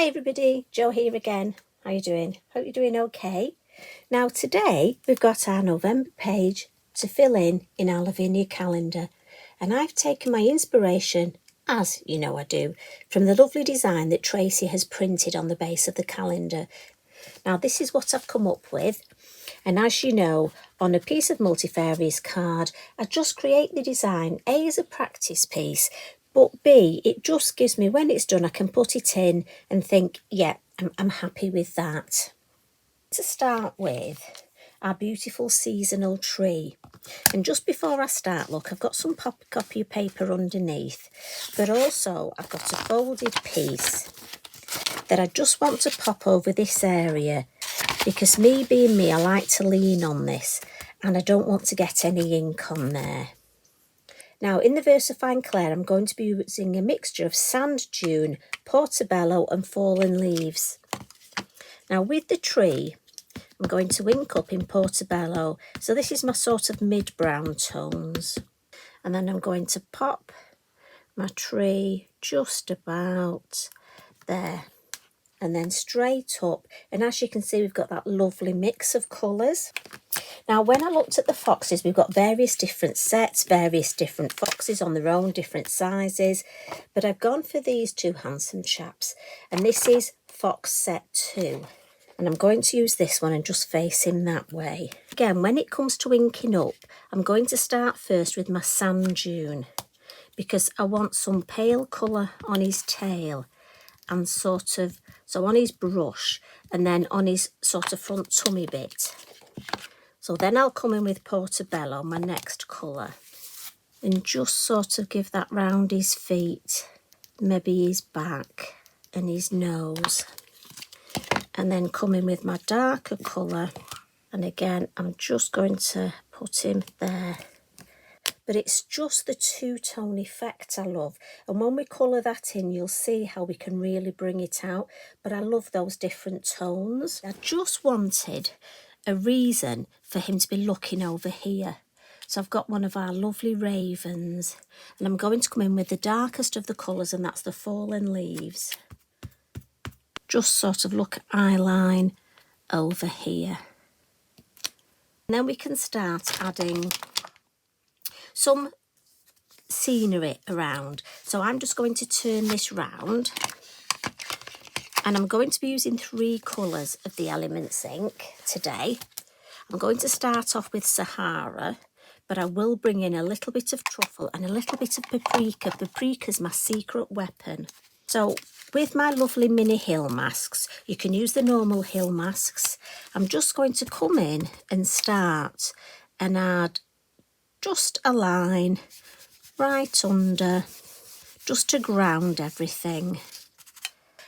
Hi everybody, Jo here again. How you doing? Hope you're doing okay. Now today we've got our November page to fill in our Lavinia calendar, and I've taken my inspiration, as you know I do, from the lovely design that Tracy has printed on the base of the calendar. Now this is what I've come up with, and as you know, on a piece of multifarious card I just create the design A as a practice piece, but B, it just gives me, when it's done, I can put it in and think, yeah, I'm happy with that. To start with, our beautiful seasonal tree. And just before I start, look, I've got some copy of paper underneath, but also I've got a folded piece that I just want to pop over this area, because me being me, I like to lean on this and I don't want to get any ink on there. Now, in the Versafine Clair, I'm going to be using a mixture of sand dune, portobello and fallen leaves. Now, with the tree, I'm going to ink up in portobello. So this is my sort of mid-brown tones. And then I'm going to pop my tree just about there. And then straight up. And as you can see, we've got that lovely mix of colours. Now, when I looked at the foxes, we've got various different sets, various different foxes on their own, different sizes. But I've gone for these two handsome chaps. And this is Fox Set 2. And I'm going to use this one and just face him that way. Again, when it comes to inking up, I'm going to start first with my sand dune, because I want some pale colour on his tail and sort of, so on his brush and then on his sort of front tummy bit. So then I'll come in with portobello, my next colour, and just sort of give that round his feet, maybe his back and his nose. And then come in with my darker colour, and again I'm just going to put him there. But it's just the two-tone effect I love, and when we colour that in you'll see how we can really bring it out. But I love those different tones. I just wanted a reason for him to be looking over here. So I've got one of our lovely ravens, and I'm going to come in with the darkest of the colours, and that's the fallen leaves. Just sort of look eye line over here. And then we can start adding some scenery around. So I'm just going to turn this round, and I'm going to be using 3 colours of the Elements ink today. I'm going to start off with Sahara, but I will bring in a little bit of truffle and a little bit of paprika. Paprika's my secret weapon. So with my lovely mini hill masks, you can use the normal hill masks. I'm just going to come in and start and add just a line right under, just to ground everything.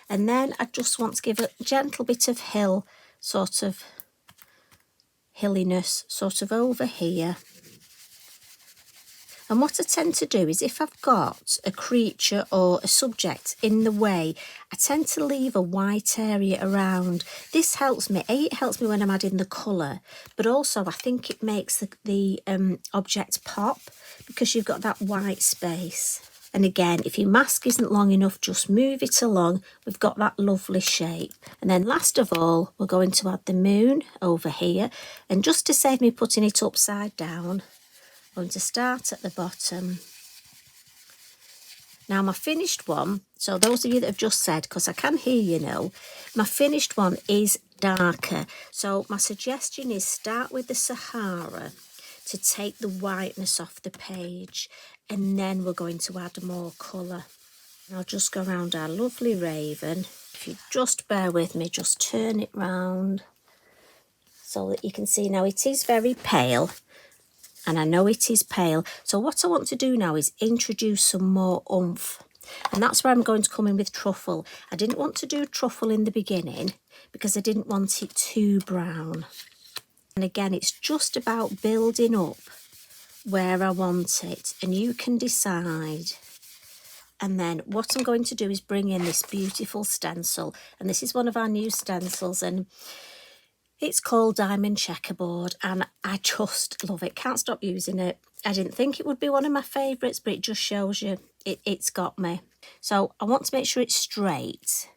And then I just want to give a gentle bit of hill, sort of hilliness, sort of over here. And what I tend to do is, if I've got a creature or a subject in the way, I tend to leave a white area around. This helps me. A, it helps me when I'm adding the colour, but also I think it makes the object pop, because you've got that white space. And again, if your mask isn't long enough, just move it along. We've got that lovely shape. And then last of all, we're going to add the moon over here. And just to save me putting it upside down, I'm going to start at the bottom. Now my finished one, so those of you that have just said, because I can hear you know, my finished one is darker. So my suggestion is start with the Sahara to take the whiteness off the page, and then we're going to add more colour. I'll just go around our lovely raven. If you just bear with me, just turn it round so that you can see. Now it is very pale, and I know it is pale. So what I want to do now is introduce some more oomph. And that's where I'm going to come in with truffle. I didn't want to do truffle in the beginning because I didn't want it too brown. And again, it's just about building up where I want it, and you can decide. And then what I'm going to do is bring in this beautiful stencil, and this is one of our new stencils, and it's called Diamond Checkerboard, and I just love it. Can't stop using it. I didn't think it would be one of my favourites, but it just shows you it's got me. So I want to make sure it's straight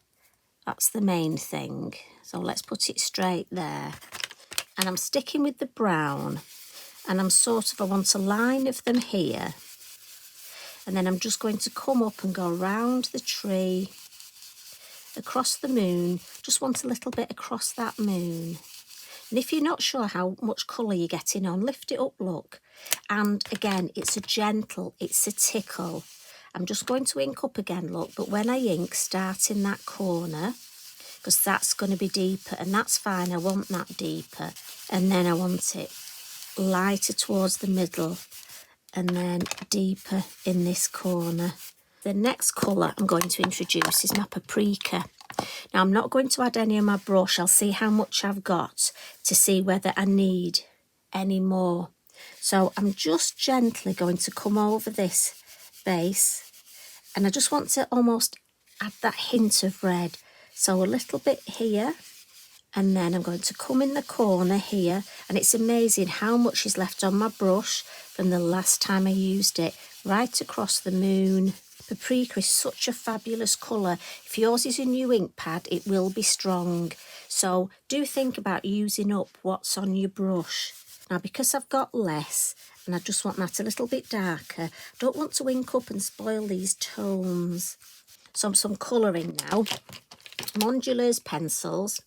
That's the main thing. So let's put it straight there. And I'm sticking with the brown. And I want a line of them here. And then I'm just going to come up and go around the tree, across the moon. Just want a little bit across that moon. And if you're not sure how much colour you're getting on, lift it up, look. And again, it's a tickle. I'm just going to ink up again, look, but when I ink, start in that corner, because that's going to be deeper, and that's fine, I want that deeper. And then I want it lighter towards the middle, and then deeper in this corner. The next colour I'm going to introduce is my paprika. Now, I'm not going to add any on my brush. I'll see how much I've got to see whether I need any more. So I'm just gently going to come over this base, and I just want to almost add that hint of red. So a little bit here, and then I'm going to come in the corner here, and it's amazing how much is left on my brush from the last time I used it, right across the moon. Paprika is such a fabulous colour. If yours is a new ink pad, it will be strong. So do think about using up what's on your brush. Now, because I've got less, and I just want that a little bit darker, I don't want to ink up and spoil these tones. So some colouring now. Modulars pencils,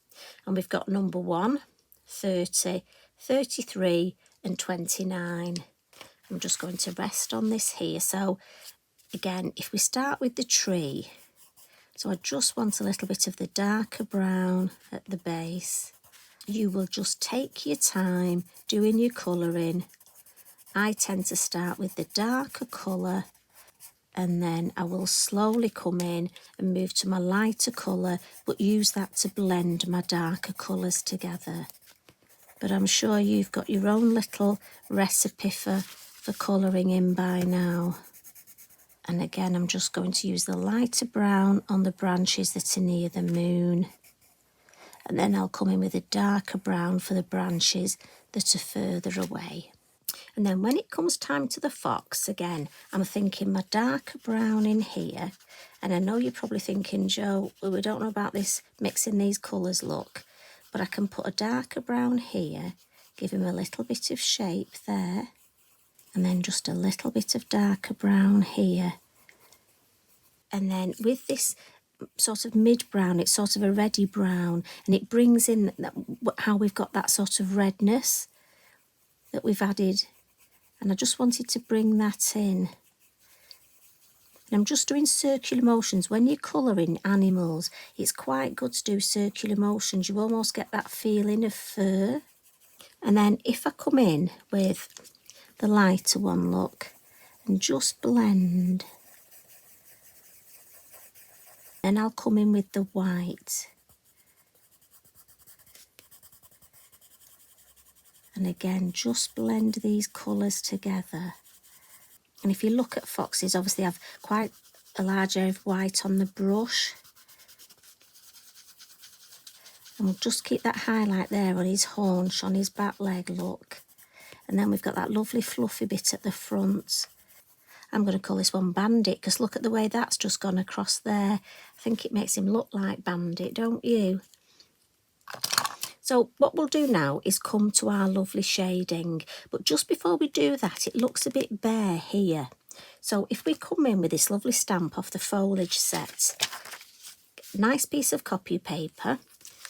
and we've got number 1, 30, 33 and 29. I'm just going to rest on this here. So again, if we start with the tree, so I just want a little bit of the darker brown at the base. You will just take your time doing your colouring. I tend to start with the darker colour, and then I will slowly come in and move to my lighter colour, but use that to blend my darker colours together. But I'm sure you've got your own little recipe for colouring in by now. And again, I'm just going to use the lighter brown on the branches that are near the moon. And then I'll come in with a darker brown for the branches that are further away. And then when it comes time to the fox, again, I'm thinking my darker brown in here. And I know you're probably thinking, Jo, we don't know about this mixing these colours, look. But I can put a darker brown here, give him a little bit of shape there. And then just a little bit of darker brown here. And then with this sort of mid-brown, it's sort of a reddy brown, and it brings in how we've got that sort of redness that we've added. And I just wanted to bring that in. And I'm just doing circular motions. When you're colouring animals, it's quite good to do circular motions. You almost get that feeling of fur. And then if I come in with the lighter one, look, and just blend. Then I'll come in with the white. And again, just blend these colours together. And if you look at foxes, obviously I've quite a large area of white on the brush. And we'll just keep that highlight there on his haunch, on his back leg, look. And then we've got that lovely fluffy bit at the front. I'm going to call this one Bandit, because look at the way that's just gone across there. I think it makes him look like Bandit, don't you? So what we'll do now is come to our lovely shading. But just before we do that, it looks a bit bare here. So if we come in with this lovely stamp off the foliage set, nice piece of copy paper,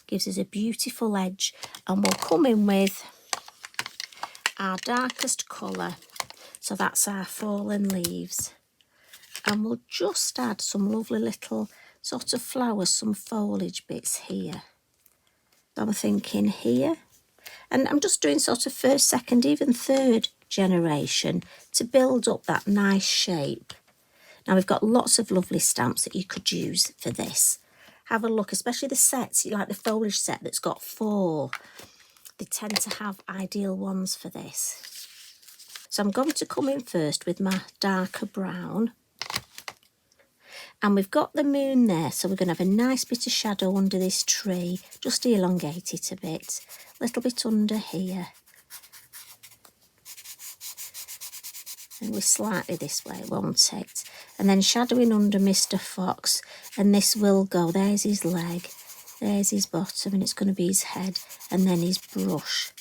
gives us a beautiful edge, and we'll come in with our darkest colour. So that's our fallen leaves. And we'll just add some lovely little sort of flowers, some foliage bits here. So I'm thinking here. And I'm just doing sort of first, second, even third generation to build up that nice shape. Now we've got lots of lovely stamps that you could use for this. Have a look, especially the sets, like the foliage set that's got 4. They tend to have ideal ones for this. So I'm going to come in first with my darker brown. And we've got the moon there, so we're going to have a nice bit of shadow under this tree. Just elongate it a bit. A little bit under here. and we're slightly this way, won't it? And then shadowing under Mr. Fox, and this will go, there's his leg, there's his bottom, and it's going to be his head, and then his brush.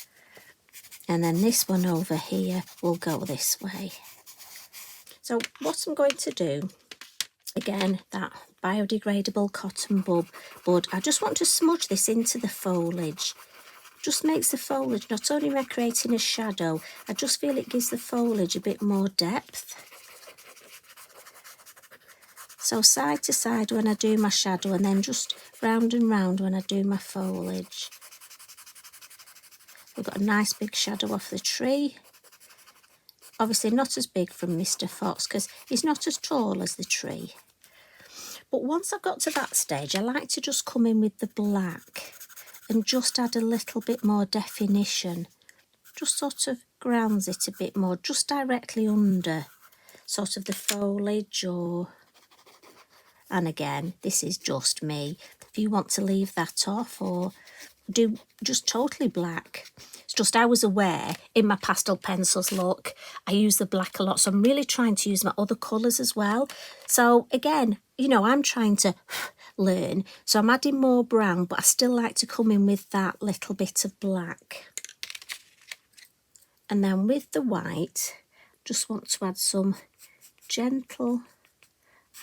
And then this one over here will go this way. So what I'm going to do, again, that biodegradable cotton bud, I just want to smudge this into the foliage. Just makes the foliage, not only am I creating a shadow, I just feel it gives the foliage a bit more depth. So side to side when I do my shadow, and then just round and round when I do my foliage. We've got a nice big shadow off the tree. Obviously not as big from Mr. Fox because he's not as tall as the tree. But once I've got to that stage, I like to just come in with the black and just add a little bit more definition. Just sort of grounds it a bit more, just directly under sort of the foliage and again, this is just me. If you want to leave that off or do just totally black. It's just I was aware in my pastel pencils look, I use the black a lot. So I'm really trying to use my other colours as well. So again, you know, I'm trying to learn. So I'm adding more brown, but I still like to come in with that little bit of black. And then with the white, just want to add some gentle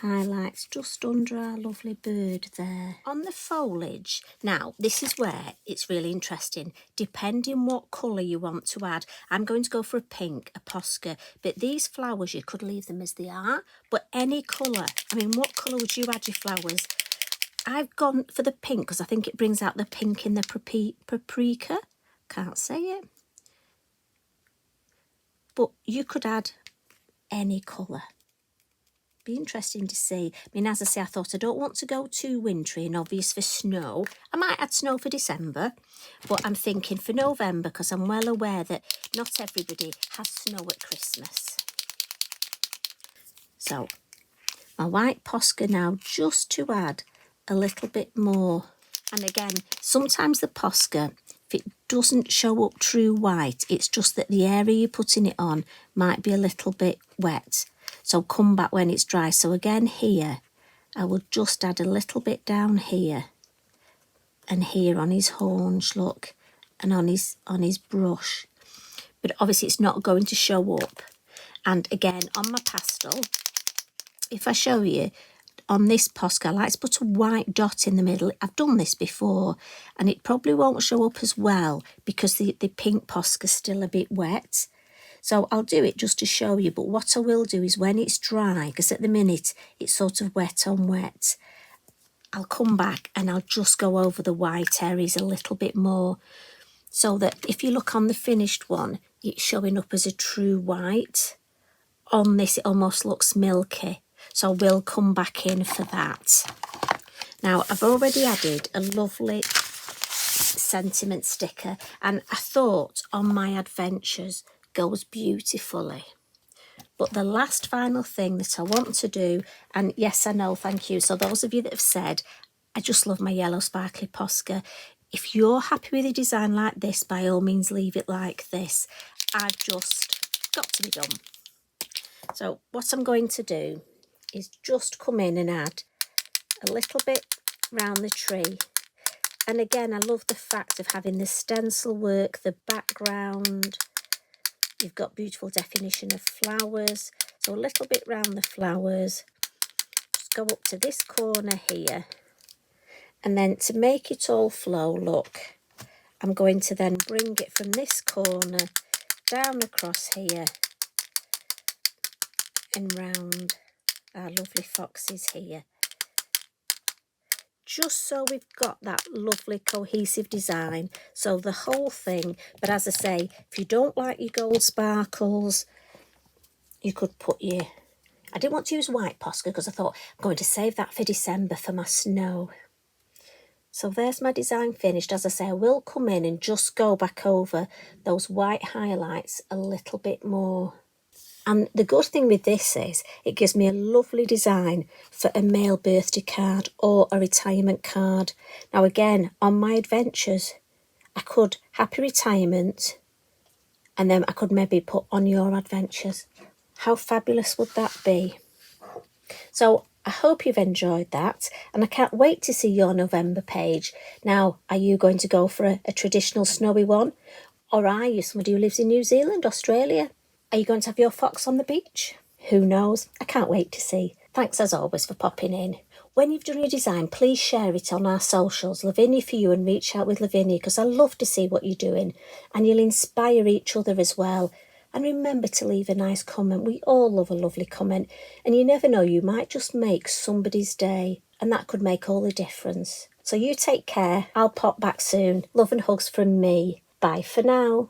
highlights just under our lovely bird there. On the foliage, now this is where it's really interesting. Depending what colour you want to add, I'm going to go for a pink, a Posca, but these flowers you could leave them as they are, but any colour. I mean, what colour would you add your flowers? I've gone for the pink because I think it brings out the pink in the paprika. Can't say it. But you could add any colour. Be interesting to see. I mean, as I say, I thought I don't want to go too wintry and obvious for snow. I might add snow for December, but I'm thinking for November because I'm well aware that not everybody has snow at Christmas. So my white Posca now, just to add a little bit more. And again, sometimes the Posca, if it doesn't show up true white, it's just that the area you're putting it on might be a little bit wet. So come back when it's dry. So again here, I will just add a little bit down here and here on his horns, look, and on his brush. But obviously it's not going to show up. And again, on my pastel, if I show you, on this Posca, I like to put a white dot in the middle. I've done this before, and it probably won't show up as well because the pink Posca's still a bit wet. So I'll do it just to show you, but what I will do is when it's dry, because at the minute it's sort of wet on wet, I'll come back and I'll just go over the white areas a little bit more so that if you look on the finished one, it's showing up as a true white. On this, it almost looks milky. So we'll come back in for that. Now, I've already added a lovely sentiment sticker, and I thought on my adventures goes beautifully. But the last final thing that I want to do, and yes, I know, thank you. So those of you that have said, I just love my yellow sparkly Posca. If you're happy with a design like this, by all means, leave it like this. I've just got to be done. So what I'm going to do is just come in and add a little bit round the tree. And again, I love the fact of having the stencil work, the background. You've got beautiful definition of flowers. So a little bit round the flowers. Just go up to this corner here. And then to make it all flow, look, I'm going to then bring it from this corner down across here and round our lovely foxes here. Just so we've got that lovely cohesive design. So the whole thing, but as I say, if you don't like your gold sparkles, you could put your... I didn't want to use white Posca because I thought I'm going to save that for December for my snow. So there's my design finished. As I say, I will come in and just go back over those white highlights a little bit more. And the good thing with this is it gives me a lovely design for a male birthday card or a retirement card. Now again, on my adventures, I could happy retirement and then I could maybe put on your adventures. How fabulous would that be? So I hope you've enjoyed that, and I can't wait to see your November page. Now, are you going to go for a traditional snowy one? Or are you somebody who lives in New Zealand, Australia? Are you going to have your fox on the beach? Who knows? I can't wait to see. Thanks as always for popping in. When you've done your design, please share it on our socials, Lavinia for you, and reach out with Lavinia, because I love to see what you're doing, and you'll inspire each other as well. And remember to leave a nice comment. We all love a lovely comment, and you never know, you might just make somebody's day, and that could make all the difference. So you take care. I'll pop back soon. Love and hugs from me. Bye for now.